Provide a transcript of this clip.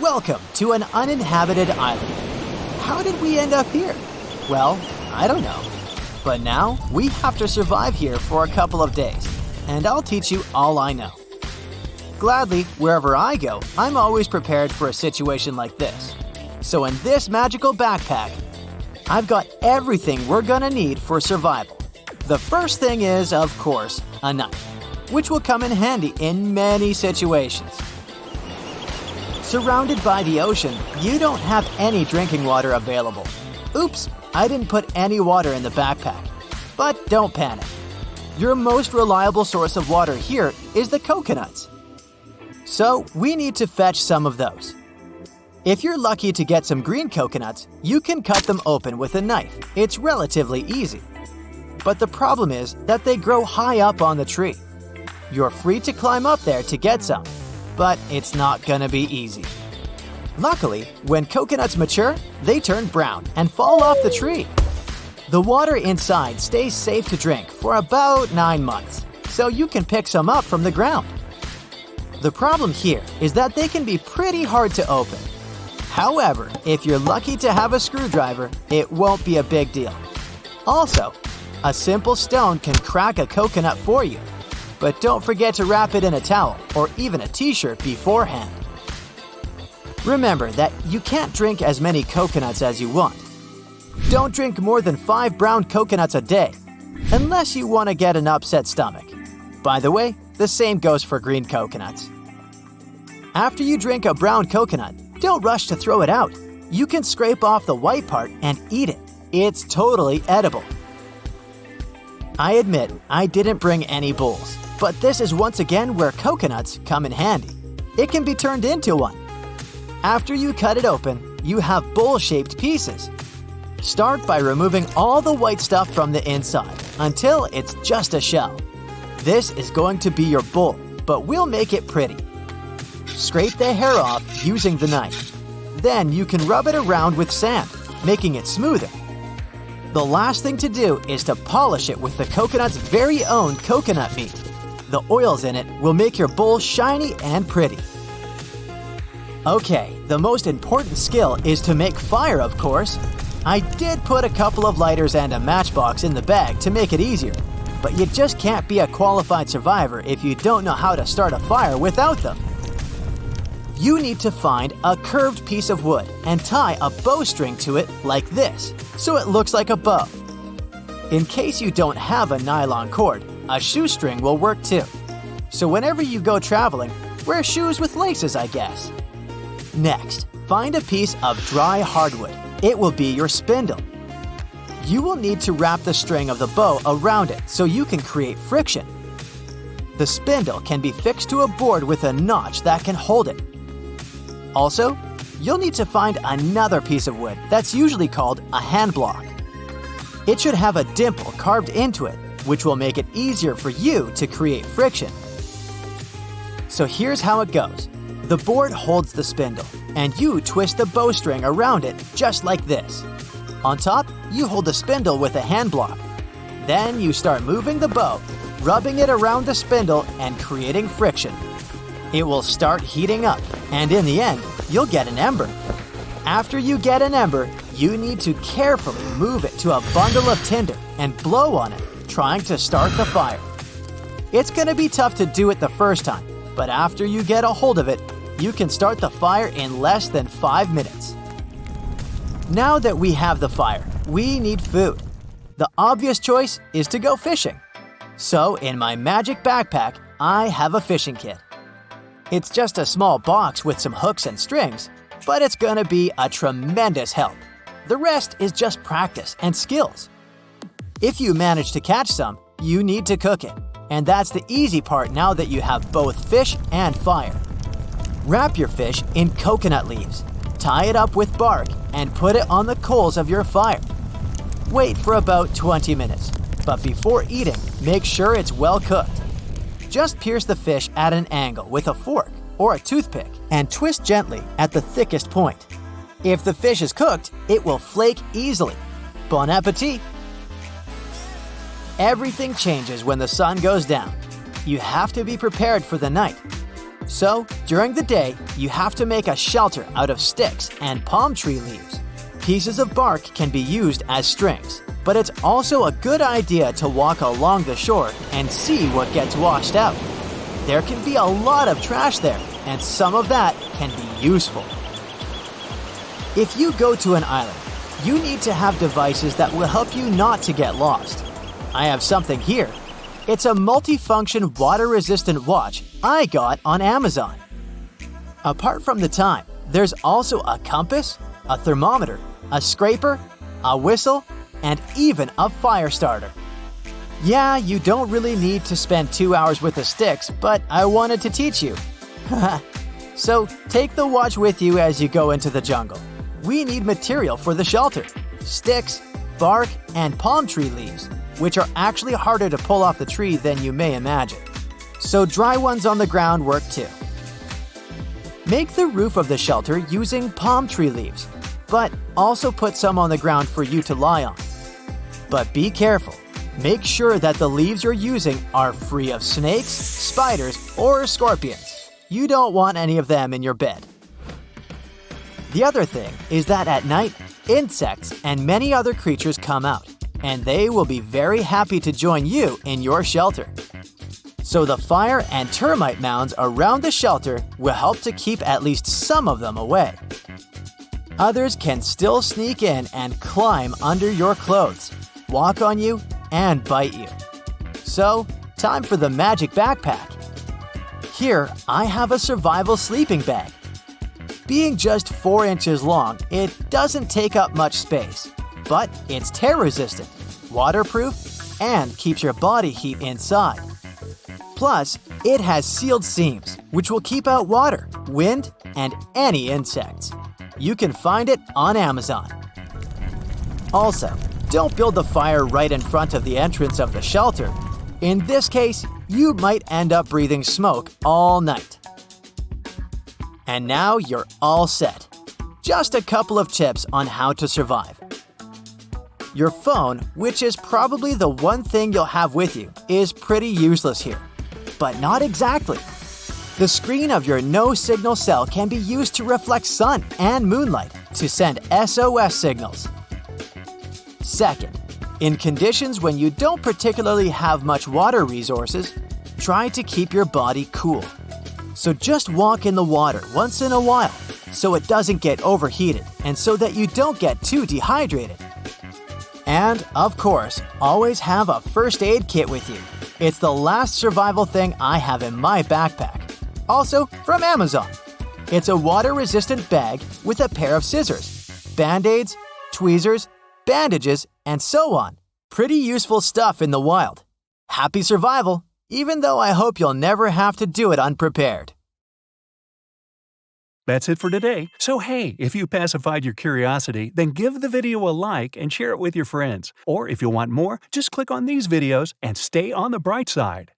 Welcome to an uninhabited island. How did we end up here? Well, I don't know. But now we have to survive here for a couple of days, and I'll teach you all I know. Gladly, wherever I go, I'm always prepared for a situation like this. So in this magical backpack, I've got everything we're gonna need for survival. The first thing is, of course, a knife, which will come in handy in many situations. Surrounded by the ocean, you don't have any drinking water available. Oops, I didn't put any water in the backpack. But don't panic. Your most reliable source of water here is the coconuts. So we need to fetch some of those. If you're lucky to get some green coconuts, you can cut them open with a knife. It's relatively easy. But the problem is that they grow high up on the tree. You're free to climb up there to get some, but it's not gonna be easy. Luckily, when coconuts mature, they turn brown and fall off the tree. The water inside stays safe to drink for about 9 months, so you can pick some up from the ground. The problem here is that they can be pretty hard to open. However, if you're lucky to have a screwdriver, it won't be a big deal. Also, a simple stone can crack a coconut for you. But don't forget to wrap it in a towel or even a t-shirt beforehand. Remember that you can't drink as many coconuts as you want. Don't drink more than 5 brown coconuts a day, unless you want to get an upset stomach. By the way, the same goes for green coconuts. After you drink a brown coconut, don't rush to throw it out. You can scrape off the white part and eat it. It's totally edible. I admit I didn't bring any bowls, but this is once again where coconuts come in handy. It can be turned into one. After you cut it open, you have bowl-shaped pieces. Start by removing all the white stuff from the inside until it's just a shell. This is going to be your bowl, but we'll make it pretty. Scrape the hair off using the knife. Then you can rub it around with sand, making it smoother. The last thing to do is to polish it with the coconut's very own coconut meat. The oils in it will make your bowl shiny and pretty. Okay, the most important skill is to make fire, of course. I did put a couple of lighters and a matchbox in the bag to make it easier, but you just can't be a qualified survivor if you don't know how to start a fire without them. You need to find a curved piece of wood and tie a bowstring to it like this, so it looks like a bow. In case you don't have a nylon cord, a shoestring will work too. So whenever you go traveling, wear shoes with laces, I guess. Next, find a piece of dry hardwood. It will be your spindle. You will need to wrap the string of the bow around it so you can create friction. The spindle can be fixed to a board with a notch that can hold it. Also, you'll need to find another piece of wood that's usually called a hand block. It should have a dimple carved into it, which will make it easier for you to create friction. So here's how it goes. The board holds the spindle, and you twist the bowstring around it just like this. On top, you hold the spindle with a hand block. Then you start moving the bow, rubbing it around the spindle and creating friction. It will start heating up, and in the end, you'll get an ember. After you get an ember, you need to carefully move it to a bundle of tinder and blow on it, trying to start the fire. It's gonna be tough to do it the first time, but after you get a hold of it, you can start the fire in less than 5 minutes. Now that we have the fire, we need food. The obvious choice is to go fishing. So in my magic backpack, I have a fishing kit. It's just a small box with some hooks and strings, but it's gonna be a tremendous help. The rest is just practice and skills. If you manage to catch some, you need to cook it, and that's the easy part now that you have both fish and fire. Wrap your fish in coconut leaves, tie it up with bark, and put it on the coals of your fire. Wait for about 20 minutes, but before eating, make sure it's well cooked. Just pierce the fish at an angle with a fork or a toothpick and twist gently at the thickest point. If the fish is cooked, it will flake easily. Bon appetit! Everything changes when the sun goes down. You have to be prepared for the night. So, during the day, you have to make a shelter out of sticks and palm tree leaves. Pieces of bark can be used as strings, but it's also a good idea to walk along the shore and see what gets washed out. There can be a lot of trash there, and some of that can be useful. If you go to an island, you need to have devices that will help you not to get lost. I have something here. It's a multifunction water-resistant watch I got on Amazon. Apart from the time, there's also a compass, a thermometer, a scraper, a whistle, and even a fire starter. Yeah, you don't really need to spend 2 hours with the sticks, but I wanted to teach you. So take the watch with you as you go into the jungle. We need material for the shelter: sticks, bark, and palm tree leaves, which are actually harder to pull off the tree than you may imagine. So dry ones on the ground work too. Make the roof of the shelter using palm tree leaves, but also put some on the ground for you to lie on. But be careful. Make sure that the leaves you're using are free of snakes, spiders, or scorpions. You don't want any of them in your bed. The other thing is that at night, insects and many other creatures come out, and they will be very happy to join you in your shelter. So the fire and termite mounds around the shelter will help to keep at least some of them away. Others can still sneak in and climb under your clothes, walk on you, and bite you. So, time for the magic backpack. Here, I have a survival sleeping bag. Being just 4 inches long, it doesn't take up much space, but it's tear-resistant, waterproof, and keeps your body heat inside. Plus, it has sealed seams, which will keep out water, wind, and any insects. You can find it on Amazon. Also, don't build the fire right in front of the entrance of the shelter. In this case, you might end up breathing smoke all night. And now you're all set. Just a couple of tips on how to survive. Your phone, which is probably the one thing you'll have with you, is pretty useless here. But not exactly. The screen of your no-signal cell can be used to reflect sun and moonlight to send SOS signals. Second, in conditions when you don't particularly have much water resources, try to keep your body cool. So just walk in the water once in a while so it doesn't get overheated and so that you don't get too dehydrated. And, of course, always have a first aid kit with you. It's the last survival thing I have in my backpack. Also from Amazon. It's a water-resistant bag with a pair of scissors, Band-Aids, tweezers, bandages, and so on. Pretty useful stuff in the wild. Happy survival, even though I hope you'll never have to do it unprepared. That's it for today. So hey, if you pacified your curiosity, then give the video a like and share it with your friends. Or if you want more, just click on these videos and stay on the bright side.